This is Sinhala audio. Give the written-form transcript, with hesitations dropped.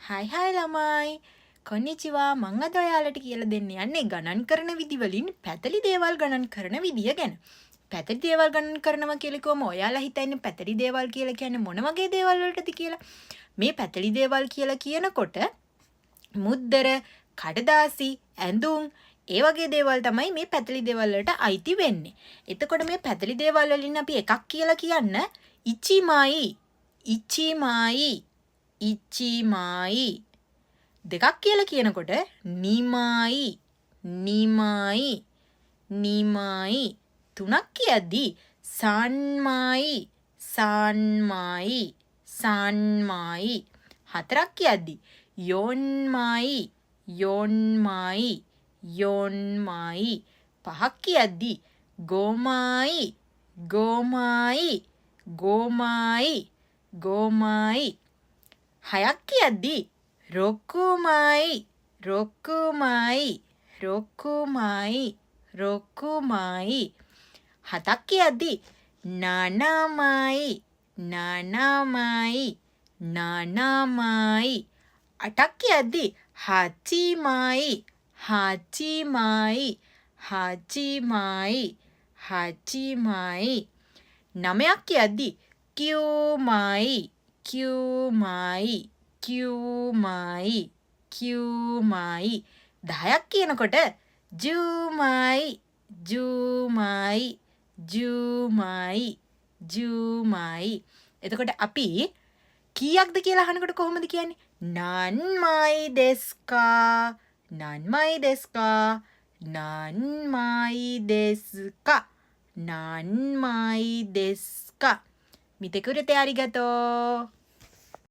හයි හයි ළමයි. කොන්නිචිවා. මං අද ඔයාලට කියලා දෙන්න යන්නේ ගණන් කරන විදි වලින් පැතලි දේවල් ගණන් කරන විදිය ගැන. පැතලි දේවල් ගණන් කරනවා කියලා කිව්වම ඔයාලා හිතන්නේ පැතලි දේවල් කියලා කියන්නේ මොන වගේ දේවල් වලටද කියලා. මේ පැතලි දේවල් කියලා කියනකොට මුද්දර, කඩදාසි, ඇඳුම් ඒ වගේ දේවල් තමයි මේ පැතලි දේවල් වලට අයිති වෙන්නේ. එතකොට මේ පැතලි දේවල් වලින් අපි එකක් කියලා කියන්න ඉචිමයි. ඉචිමයි. ඉචිමයි. දෙකක් කියලා කියනකොට නිමයි. නිමයි. නිමයි. තුනක් කියද්දී සන්මයි. සන්මයි. සන්මයි. හතරක් කියද්දී යොන්මයි. යොන්මයි. යොන්මයි. පහක් කියද්දී ගෝමයි. ගෝමයි. ගෝමයි. ගෝමයි. හයක් කියද්දී රොකුමයි. රොකුමයි. රොකුමයි. රොකුමයි. හතක් කියද්දී නනමයි. නනමයි. නනමයි. අටක් කියද්දී හචිමයි. හචිමයි. හචිමයි. හචිමයි. නවයක් කියද්දී කියුමයි. කියුමයි. කියුමයි. කියුමයි. 10ක් කියනකොට ජුමයි. ජුමයි. ජුමයි. ජුමයි. එතකොට අපි කීයක්ද කියලා අහනකොට කොහොමද කියන්නේ? නන්මයි දෙස්කා. නන්මයි දෙස්කා. නන්මයි දෙස්කා. නන්මයි දෙස්කා. 見てくれてありがとう。